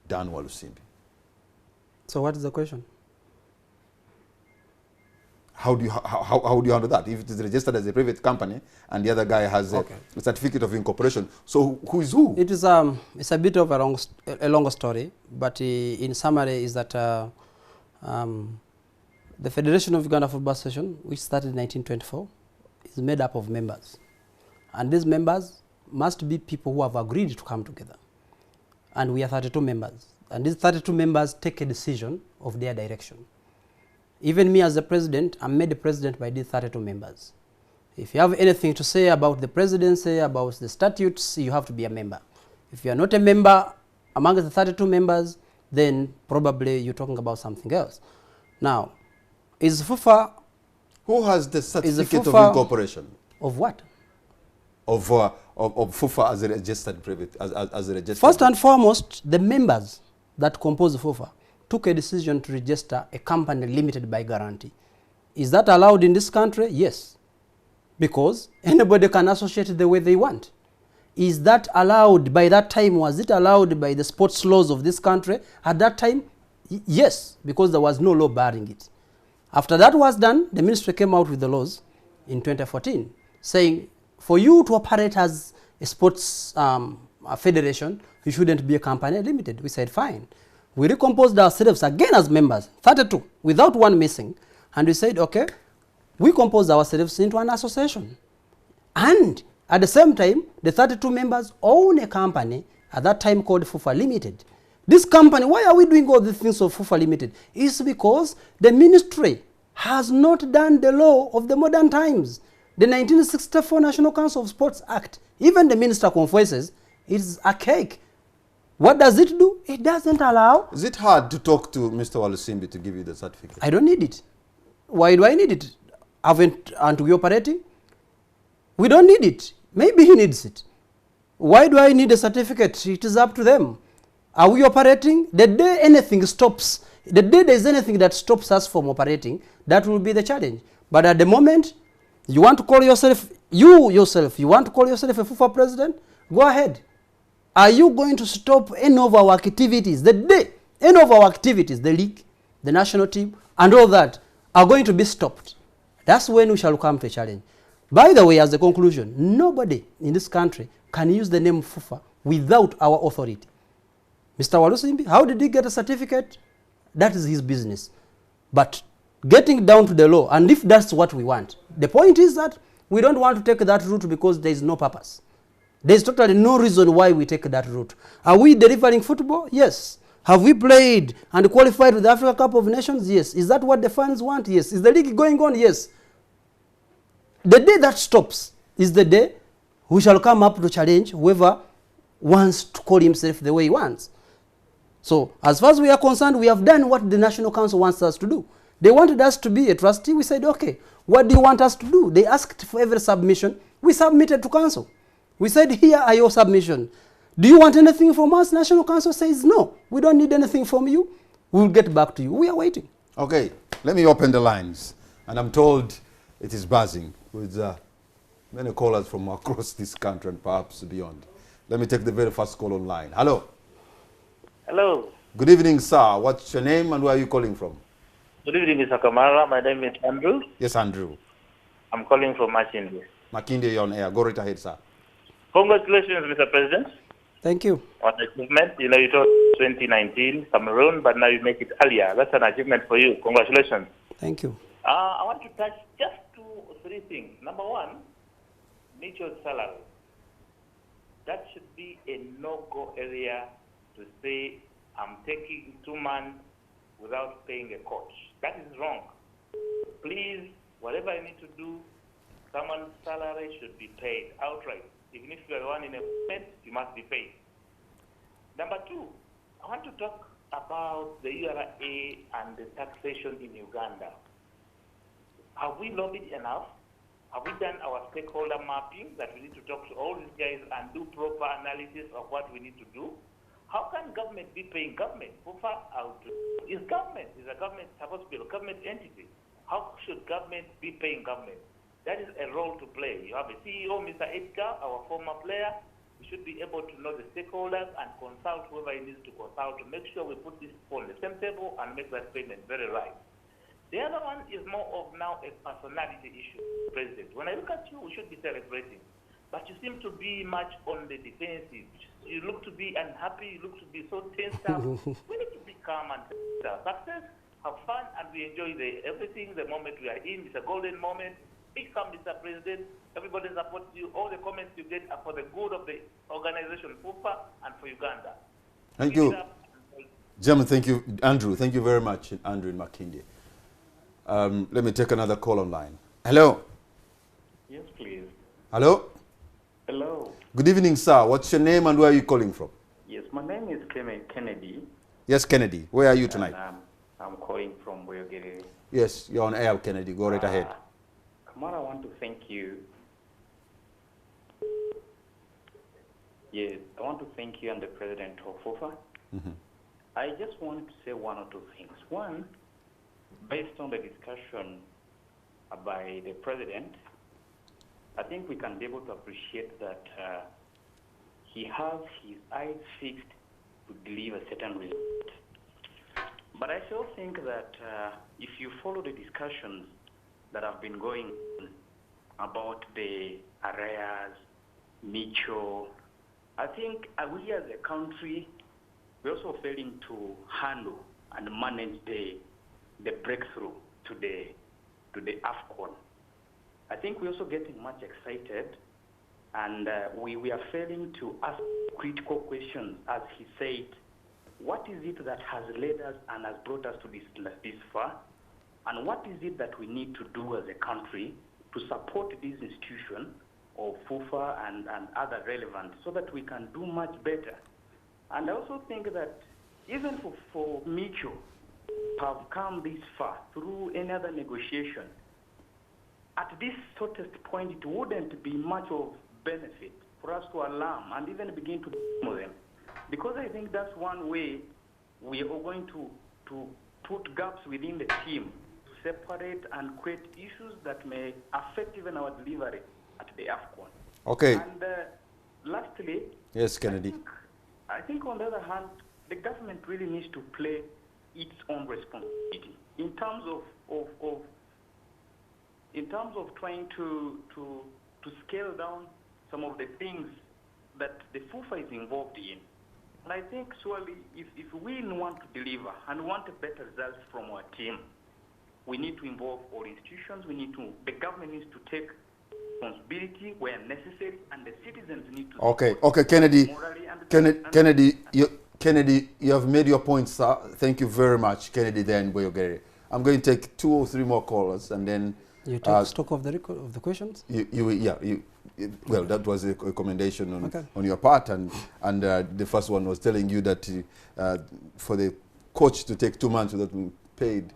Dan Walusimbi. So what is the question? How do you handle that? If it is registered as a private company and the other guy has a certificate of incorporation, so who is who? It is it's a bit of a long story, but in summary is that the Federation of Uganda Football Association, which started in 1924, is made up of members, and these members must be people who have agreed to come together, and we are 32 members, and these 32 members take a decision of their direction. Even me as the president, I'm made the president by these 32 members. If you have anything to say about the presidency, about the statutes, you have to be a member. If you are not a member among the 32 members, then probably you're talking about something else. Now, is Fufa... Who has the certificate of incorporation? Of what? Of Fufa as a registered private, as a registered... First and foremost, the members that compose Fufa took a decision to register a company limited by guarantee. Is that allowed in this country? Yes. Because anybody can associate the way they want. Is that allowed by that time? Was it allowed by the sports laws of this country at that time? Yes, because there was no law barring it. After that was done, the ministry came out with the laws in 2014 saying, for you to operate as a sports federation, you shouldn't be a company limited. We said, fine. We recomposed ourselves again as members, 32, without one missing. And we said, okay, we composed ourselves into an association. And at the same time, the 32 members own a company at that time called Fufa Limited. This company, why are we doing all the things of Fufa Limited? It's because the ministry has not done the law of the modern times. The 1964 National Council of Sports Act, even the minister confesses, it's archaic. What does it do? It doesn't allow. Is it hard to talk to Mr. Walusimbi to give you the certificate? I don't need it. Why do I need it? Aren't we operating? We don't need it. Maybe he needs it. Why do I need a certificate? It is up to them. Are we operating? The day anything stops, the day there is anything that stops us from operating, that will be the challenge. But at the moment, you want to call yourself, you want to call yourself a FIFA president? Go ahead. Are you going to stop any of our activities? The day any of our activities, the league, the national team, and all that, are going to be stopped. That's when we shall come to a challenge. By the way, as a conclusion, nobody in this country can use the name FIFA without our authority. Mr. Walusimbi, how did he get a certificate? That is his business. But getting down to the law, and if that's what we want, the point is that we don't want to take that route because there is no purpose. There is totally no reason why we take that route. Are we delivering football? Yes. Have we played and qualified with the Africa Cup of Nations? Yes. Is that what the fans want? Yes. Is the league going on? Yes. The day that stops is the day we shall come up to challenge whoever wants to call himself the way he wants. So, as far as we are concerned, we have done what the National Council wants us to do. They wanted us to be a trustee. We said, okay, what do you want us to do? They asked for every submission. We submitted to Council. We said, here are your submissions. Do you want anything from us? National Council says, no, we don't need anything from you. We'll get back to you. We are waiting. Okay, let me open the lines. And I'm told it is buzzing with many callers from across this country and perhaps beyond. Let me take the very first call online. Hello. Hello. Good evening, sir. What's your name and where are you calling from? Good evening, Mr. Kamara. My name is Andrew. Yes, Andrew. I'm calling from Makinde. Makinde, you're on air. Go right ahead, sir. Congratulations, Mr. President. Thank you. On the achievement. You know, you told 2019 Cameroon, but now you make it earlier. That's an achievement for you. Congratulations. Thank you. I want to touch just 2 or 3 things. Number one, Micho's salary. That should be a no-go area to say, I'm taking 2 months without paying a coach. That is wrong. Please, whatever you need to do, someone's salary should be paid outright. Even if you are one in a moment, you must be paid. Number 2, I want to talk about the URA and the taxation in Uganda. Have we lobbied enough? Have we done our stakeholder mapping that we need to talk to all these guys and do proper analysis of what we need to do? How can government be paying government? Fufa is government. Is a government supposed to be a government entity? How should government be paying government? That is a role to play. You have a CEO, Mr. Edgar, our former player. We should be able to know the stakeholders and consult whoever he needs to consult to make sure we put this on the same table and make that payment very right. The other one is more of now a personality issue, President. When I look at you, we should be celebrating. But you seem to be much on the defensive. You look to be unhappy. You look to be so tensed up. We need to be calm and success, have fun, and we enjoy everything. The moment we are in, it's a golden moment. Be calm, Mr. President. Everybody supports you. All the comments you get are for the good of the organization, Fufa, and for Uganda. Thank you. Gentlemen, thank you. Andrew, thank you very much, Andrew in Makinde. Let me take another call online. Hello. Yes, please. Hello. Hello. Good evening, sir. What's your name and where are you calling from? Yes, my name is Kennedy. Yes, Kennedy. Where are you tonight? I'm calling from Boyogere. Yes, you're on air, Kennedy. Go right ahead. Kamara, I want to thank you. Yes, I want to thank you and the President of Fufa. I just want to say 1 or 2 things. One, based on the discussion by the President, I think we can be able to appreciate that he has his eyes fixed to deliver certain results. But I still think that if you follow the discussions that have been going about the arrears, Micho, I think we as a country, we're also failing to handle and manage the breakthrough to the AFCON. I think we're also getting much excited, and we are failing to ask critical questions. As he said, what is it that has led us and has brought us to this far? And what is it that we need to do as a country to support this institution of Fufa and other relevant so that we can do much better? And I also think that even for Micho to have come this far through any other negotiation, at this shortest point, it wouldn't be much of benefit for us to alarm and even begin to know them. Because I think that's one way we are going to put gaps within the team, to separate and create issues that may affect even our delivery at the AFCON. Okay. And lastly, yes, Kennedy. I think on the other hand, the government really needs to play its own responsibility in terms of trying to scale down some of the things that the Fufa is involved in. And I think surely if we want to deliver and want a better result from our team, we need to involve all institutions. The government needs to take responsibility where necessary, and the citizens need to. Okay, Kennedy. Kennedy, you have made your point, sir. Thank you very much, Kennedy. Then Boyogere. I'm going to take 2 or 3 more callers, and then you take stock of the questions. Well, that was a recommendation on your part, and the first one was telling you that for the coach to take 2 months without being paid,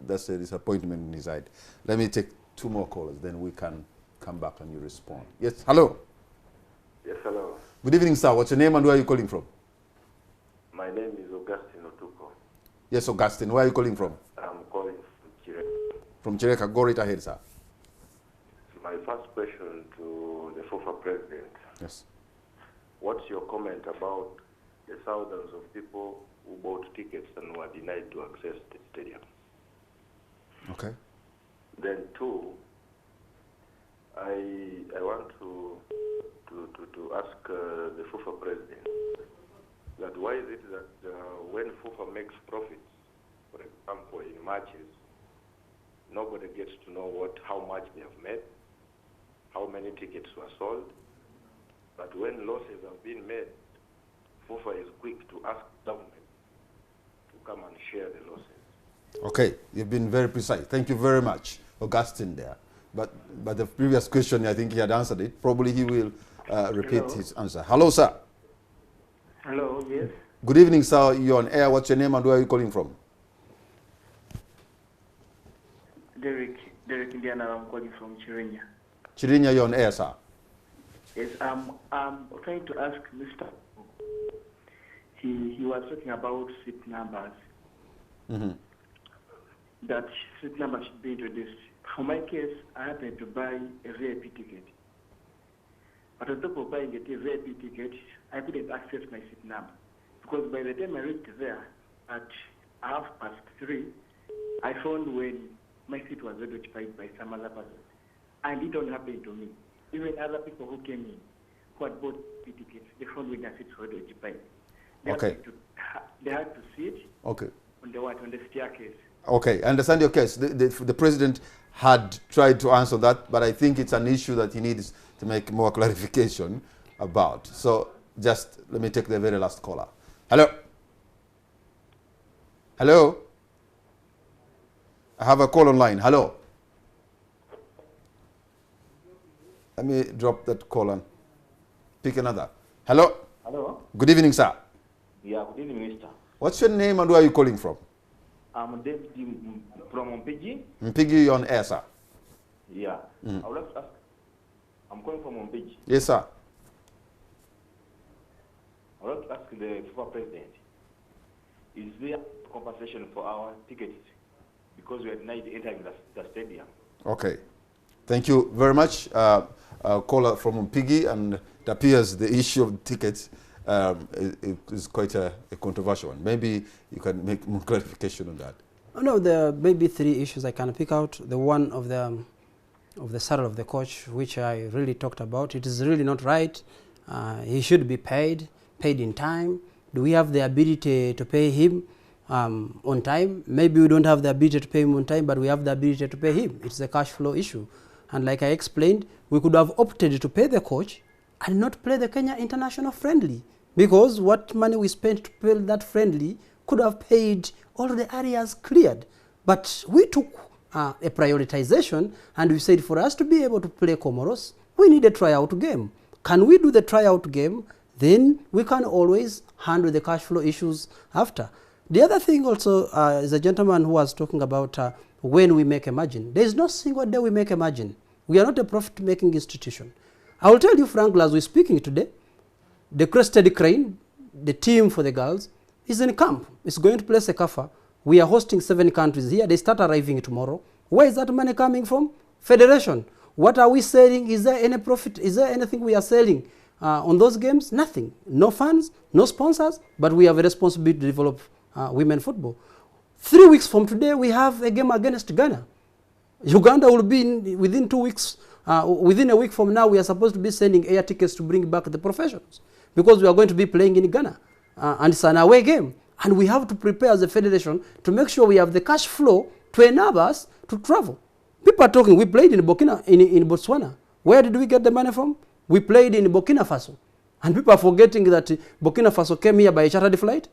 that's a disappointment in his side. Let me take 2 more callers, then we can come back and you respond. Yes, hello. Yes, hello. Good evening, sir. What's your name and where are you calling from? My name is Augustine Otuko. Yes, Augustine. Where are you calling from? I'm calling from Chireka. From Chireka. Go right ahead, sir. My first question to the Fufa president. Yes. What's your comment about the thousands of people who bought tickets and were denied to access the stadium? Okay. Then 2, I want to ask the Fufa president that why is it that when Fufa makes profits, for example, in matches, nobody gets to know how much they have made, how many tickets were sold, but when losses have been made, Fufa is quick to ask government to come and share the losses. Okay, you've been very precise. Thank you very much, Augustine there. But the previous question, I think he had answered it. Probably he will repeat his answer. Hello, sir. Hello, yes. Good evening, sir. You're on air. What's your name and where are you calling from? Derek Indiana, I'm calling from Chirinya. Chirinya, you're on air, sir. Yes, I'm trying to ask Mr. He was talking about seat numbers. Mm-hmm. That seat numbers should be introduced. For my case, I happened to buy a VIP ticket. But on top of buying a VIP ticket, I couldn't access my seat number. Because by the time I reached there at 3:30, I found when my seat was already occupied by some other person. And it don't happen to me. Even other people who came in, who had bought tickets, they found when their seats were already occupied. They had to sit on the staircase. Okay, I understand your case. The president had tried to answer that, but I think it's an issue that he needs to make more clarification about. So just let me take the very last caller. Hello? Hello? I have a call online. Hello? Let me drop that call and pick another. Hello? Hello? Good evening, sir. Yeah, good evening, Minister. What's your name and where are you calling from? I'm David from Mpigi. Mpigi, you're on air, sir. Yeah. I would like to ask, I'm calling from Mpigi. Yes, sir. I would like to ask the former president, is there compensation for our tickets because we are denied entering the stadium? Okay. Thank you very much. Caller from Mpigi, and it appears the issue of tickets is quite a controversial one. Maybe you can make more clarification on that. Oh, no, there may be 3 issues I can pick out. The one of the salary of the coach, which I really talked about. It is really not right. He should be paid in time. Do we have the ability to pay him on time? Maybe we don't have the ability to pay him on time, but we have the ability to pay him. It's a cash flow issue. And like I explained, we could have opted to pay the coach and not play the Kenya international friendly, because what money we spent to play that friendly could have paid all the areas cleared. But we took a prioritization and we said for us to be able to play Comoros, we need a tryout game. Can we do the tryout game? Then we can always handle the cash flow issues after. The other thing also is a gentleman who was talking about when we make a margin. There is no single day we make a margin. We are not a profit-making institution. I will tell you frankly, as we're speaking today, the Crested Crane, the team for the girls, is in camp. It's going to play Sekafa. We are hosting 7 countries here. They start arriving tomorrow. Where is that money coming from? Federation. What are we selling? Is there any profit? Is there anything we are selling on those games? Nothing. No funds, no sponsors, but we have a responsibility to develop women football. 3 weeks from today, we have a game against Ghana. Uganda will be within 2 weeks. Within a week from now, we are supposed to be sending air tickets to bring back the professionals, because we are going to be playing in Ghana. And it's an away game. And we have to prepare as a federation to make sure we have the cash flow to enable us to travel. People are talking, we played in Botswana. Where did we get the money from? We played in Burkina Faso. And people are forgetting that Burkina Faso came here by a chartered flight.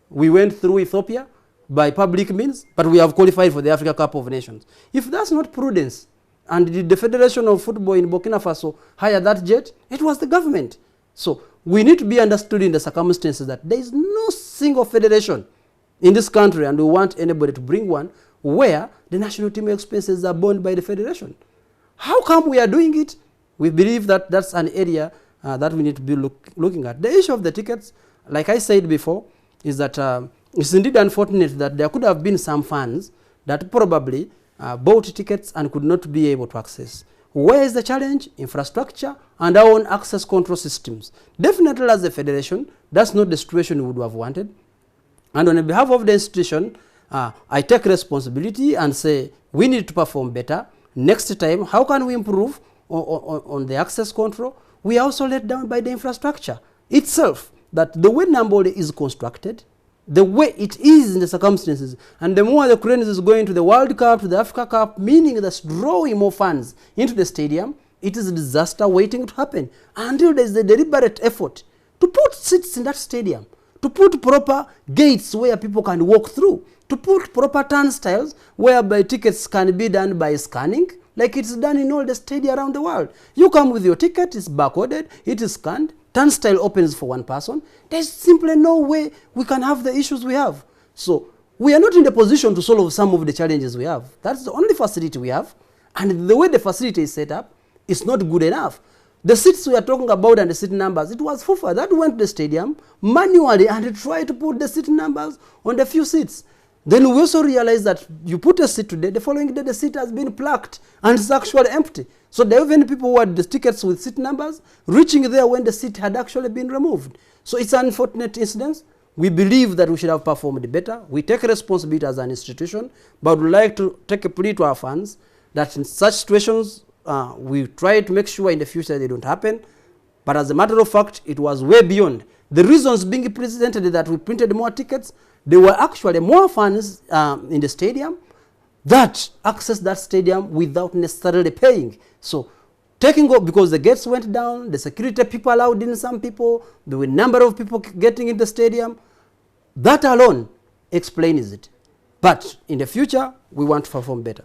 We went through Ethiopia by public means, but we have qualified for the Africa Cup of Nations. If that's not prudence, and did the Federation of Football in Burkina Faso hire that jet? It was the government. So we need to be understood in the circumstances that there is no single federation in this country, and we want anybody to bring one, where the national team expenses are borne by the federation. How come we are doing it? We believe that that's an area that we need to be looking at. The issue of the tickets, like I said before, is that it's indeed unfortunate that there could have been some funds that probably bought tickets and could not be able to access. Where is the challenge? Infrastructure and our own access control systems. Definitely as a federation, that's not the situation we would have wanted. And on behalf of the institution, I take responsibility and say we need to perform better. Next time, how can we improve on the access control? We are also let down by the infrastructure itself, that the way Nambole is constructed, the way it is in the circumstances, and the more the Cranes is going to the World Cup, to the Africa Cup, meaning that's drawing more funds into the stadium, it is a disaster waiting to happen until there is a deliberate effort to put seats in that stadium, to put proper gates where people can walk through, to put proper turnstiles whereby tickets can be done by scanning, like it's done in all the stadia around the world. You come with your ticket, it's barcoded, it is scanned, turnstile opens for one person. There's simply no way we can have the issues we have. So we are not in the position to solve some of the challenges we have. That's the only facility we have. And the way the facility is set up is not good enough. The seats we are talking about and the seat numbers, it was Fufa that went to the stadium manually and tried to put the seat numbers on the few seats. Then we also realized that you put a seat today, the following day the seat has been plucked and it's actually empty. So there were even people who had the tickets with seat numbers reaching there when the seat had actually been removed. So it's an unfortunate incident. We believe that we should have performed better. We take responsibility as an institution, but we'd like to take a plea to our fans that in such situations, we try to make sure in the future they don't happen. But as a matter of fact, it was way beyond. The reasons being presented that we printed more tickets, there were actually more fans in the stadium that accessed that stadium without necessarily paying. So taking off because the gates went down, the security people allowed in some people, there were a number of people getting in the stadium. That alone explains it. But in the future, we want to perform better.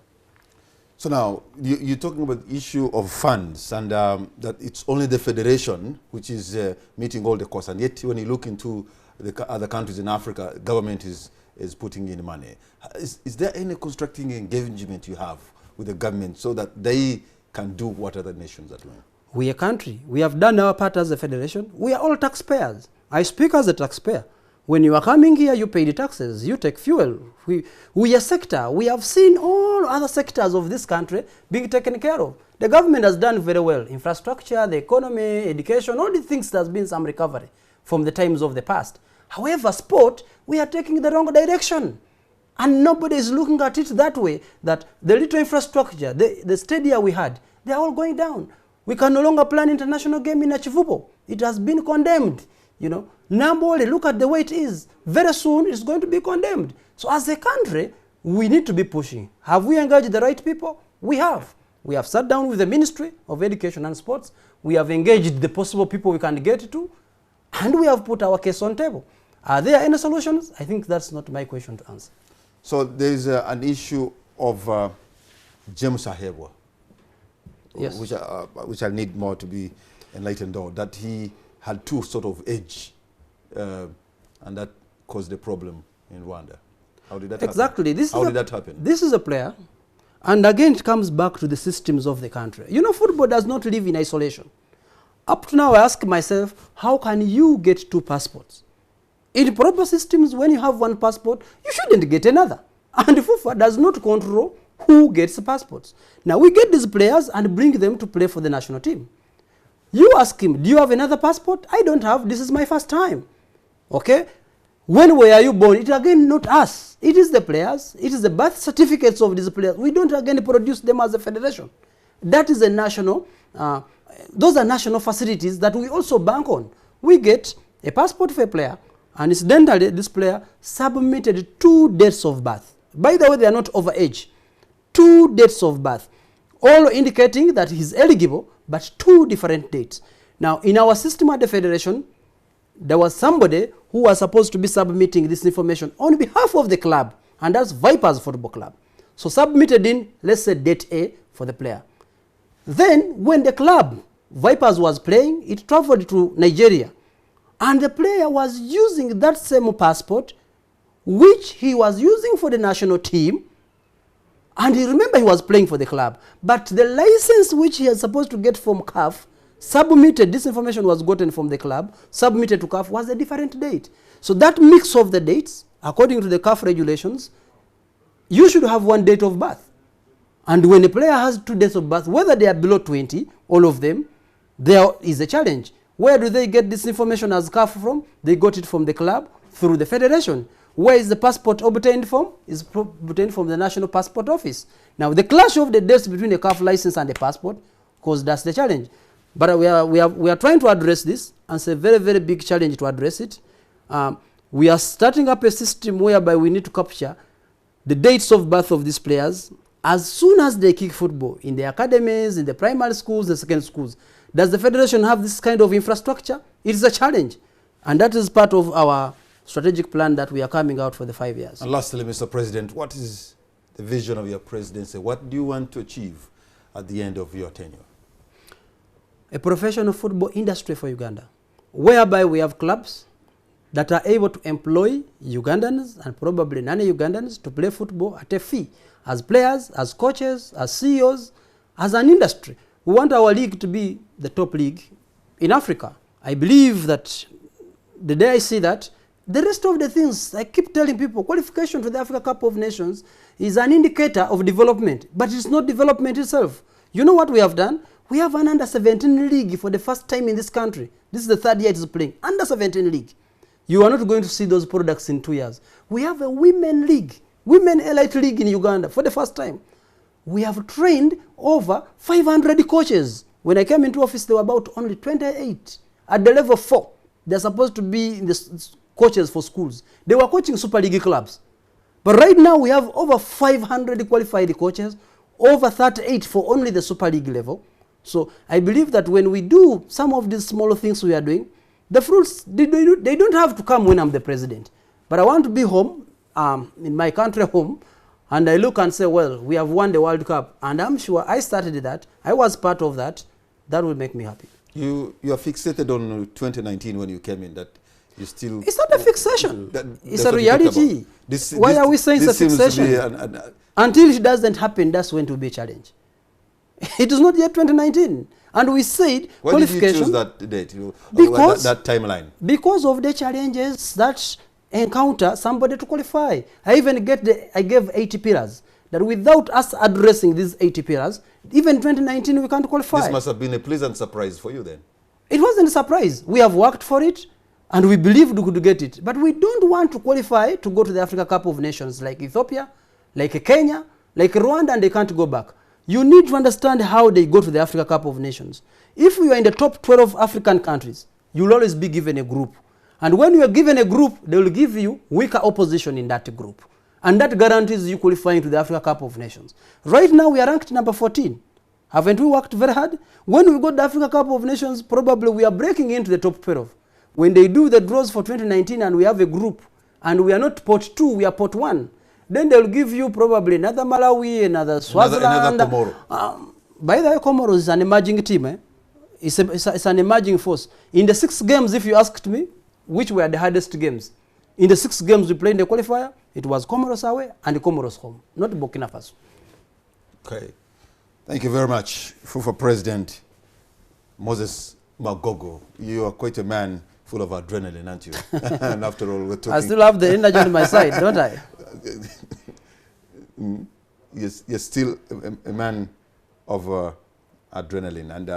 So now, you're talking about the issue of funds and that it's only the federation which is meeting all the costs. And yet, when you look into the other countries in Africa, government is putting in money. Is there any constructing engagement you have with the government so that they can do what other nations are doing? We are a country. We have done our part as a federation. We are all taxpayers. I speak as a taxpayer. When you are coming here, you pay the taxes, you take fuel. We are a sector. We have seen all other sectors of this country being taken care of. The government has done very well. Infrastructure, the economy, education, all these things, there's been some recovery from the times of the past. However, sport, we are taking the wrong direction. And nobody is looking at it that way, that the little infrastructure, the stadia we had, they're all going down. We can no longer plan international game in Achivubo. It has been condemned. You know, Nambole, look at the way it is. Very soon, it's going to be condemned. So as a country, we need to be pushing. Have we engaged the right people? We have. We have sat down with the Ministry of Education and Sports. We have engaged the possible people we can get to, and we have put our case on table. Are there any solutions? I think that's not my question to answer. So there is an issue of James Ahebwa, yes, which I need more to be enlightened on, that he had two sort of age, and that caused the problem in Rwanda. How did that exactly happen? How did that happen? This is a player, and again it comes back to the systems of the country. You know, football does not live in isolation. Up to now, I ask myself, how can you get two passports? In proper systems, when you have one passport, you shouldn't get another. And FIFA does not control who gets passports. Now, we get these players and bring them to play for the national team. You ask him, do you have another passport? I don't have. This is my first time. Okay? When were you born? It again not us. It is the players. It is the birth certificates of these players. We don't again produce them as a federation. That is a national, those are national facilities that we also bank on. We get a passport for a player, and incidentally, this player submitted 2 dates of birth. By the way, they are not over age. 2 dates of birth, all indicating that he's eligible, but 2 different dates. Now, in our system at the federation, there was somebody who was supposed to be submitting this information on behalf of the club, and that's Vipers Football Club. So submitted in, let's say, date A for the player. Then, when the club, Vipers, was playing, it traveled to Nigeria. And the player was using that same passport, which he was using for the national team. And he remember he was playing for the club. But the license which he was supposed to get from CAF, submitted, this information was gotten from the club, submitted to CAF, was a different date. So that mix of the dates, according to the CAF regulations, you should have 1 date of birth. And when a player has 2 dates of birth, whether they are below 20, all of them, there is a challenge. Where do they get this information as CAF from? They got it from the club through the federation. Where is the passport obtained from? It's obtained from the National Passport Office. Now, the clash of the dates between the CAF license and the passport, because that's the challenge. But we are trying to address this, and it's a very, very big challenge to address it. We are starting up a system whereby we need to capture the dates of birth of these players as soon as they kick football, in the academies, in the primary schools, the secondary schools. Does the federation have this kind of infrastructure? It is a challenge. And that is part of our strategic plan that we are coming out for the 5 years. And lastly, Mr. President, what is the vision of your presidency? What do you want to achieve at the end of your tenure? A professional football industry for Uganda, whereby we have clubs that are able to employ Ugandans and probably non-Ugandans to play football at a fee, as players, as coaches, as CEOs, as an industry. We want our league to be the top league in Africa. I believe that the day I see that, the rest of the things, I keep telling people, qualification to the Africa Cup of Nations is an indicator of development, but it's not development itself. You know what we have done? We have an under-17 league for the first time in this country. This is the 3rd year it is playing. Under-17 league. You are not going to see those products in 2 years. We have a women league, women elite league in Uganda for the first time. We have trained over 500 coaches. When I came into office, there were about only 28. At the level 4, they're supposed to be in the coaches for schools. They were coaching Super League clubs. But right now, we have over 500 qualified coaches, over 38 for only the Super League level. So I believe that when we do some of these small things we are doing, the fruits, they don't have to come when I'm the president. But I want to be home, in my country home, and I look and say, well, we have won the World Cup. And I'm sure I started that. I was part of that. That will make me happy. You are fixated on 2019 when you came in, that you still... It's not a fixation. It's a reality. Why are we saying it's a fixation? Until it doesn't happen, that's when it will be a challenge. It is not yet 2019. And we said why qualification... Why did you choose that date, because, that timeline? Because of the challenges that encounter somebody to qualify. I even I gave 80 pillars. That without us addressing these 80 pillars, even 2019 we can't qualify. This must have been a pleasant surprise for you then. It wasn't a surprise. We have worked for it, and we believed we could get it. But we don't want to qualify to go to the Africa Cup of Nations like Ethiopia, like Kenya, like Rwanda, and they can't go back. You need to understand how they go to the Africa Cup of Nations. If you are in the top 12 African countries, you will always be given a group. And when you are given a group, they will give you weaker opposition in that group. And that guarantees you qualifying to the Africa Cup of Nations. Right now, we are ranked number 14. Haven't we worked very hard? When we got the Africa Cup of Nations, probably we are breaking into the top 12. When they do the draws for 2019 and we have a group, and we are not pot 2, we are pot 1, then they'll give you probably another Malawi, another Swaziland. Another Comoro. By the way, Comoros is an emerging team. It's an emerging force. In the 6 games, if you asked me, which were the hardest games, in the 6 games we played in the qualifier, it was Comoros away and Comoros home, not Burkina Faso. Okay. Thank you very much, Fufa President Moses Magogo. You are quite a man full of adrenaline, aren't you? And after all, we're talking... I still have the energy on my side, don't I? You're still a man of adrenaline, and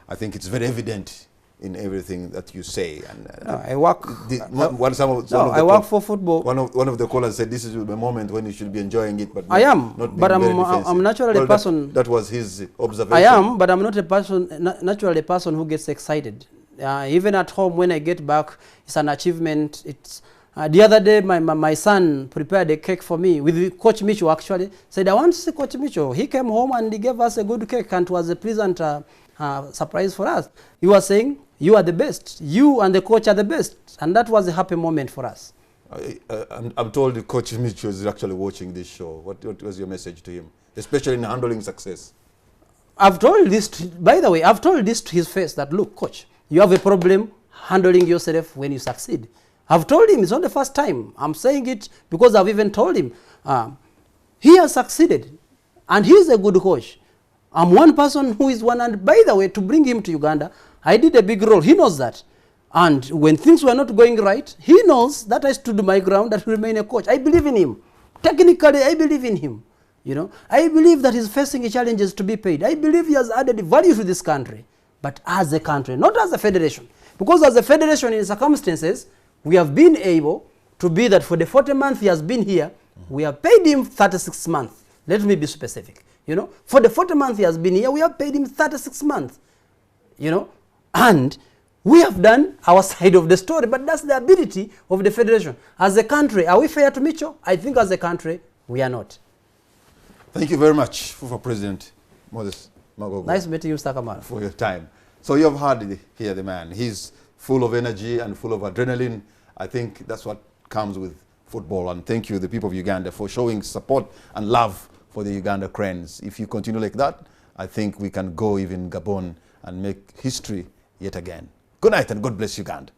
I think it's very evident in everything that you say. And no, I work. I work for football. One of the callers said this is the moment when you should be enjoying it, but I am. But I'm naturally a person. That was his observation. I am, but I'm not a person. Naturally a person who gets excited. Even at home, when I get back, it's an achievement. It's the other day, my son prepared a cake for me with Coach Micho. Actually, said I want to see Coach Micho. He came home and he gave us a good cake, and it was a pleasant surprise for us. He was saying, "You are the best. You and the coach are the best," and that was a happy moment for us. I'm told the Coach Micho is actually watching this show. What was your message to him, especially in handling success? I've told this. By the way, I've told this to his face that, look, Coach, you have a problem handling yourself when you succeed. I've told him, it's not the first time. I'm saying it because I've even told him. He has succeeded, and he's a good coach. I'm one person who is one, and by the way, to bring him to Uganda, I did a big role. He knows that. And when things were not going right, he knows that I stood my ground and remain a coach. I believe in him. Technically, I believe in him. You know, I believe that he's facing challenges to be paid. I believe he has added value to this country, but as a country, not as a federation. Because as a federation, in circumstances, we have been able to be that for the 40 months he has been here, we have paid him 36 months. Let me be specific. You know, for the 40 months he has been here, we have paid him 36 months. You know, and we have done our side of the story, but that's the ability of the federation. As a country, are we fair to Micho? I think as a country, we are not. Thank you very much, Fufa President Moses Magogo. Nice meeting you, Mr. Kamara. For your time. So you have heard here the man. He's full of energy and full of adrenaline. I think that's what comes with football. And thank you, the people of Uganda, for showing support and love for the Uganda Cranes. If you continue like that, I think we can go even Gabon and make history yet again. Good night and God bless Uganda.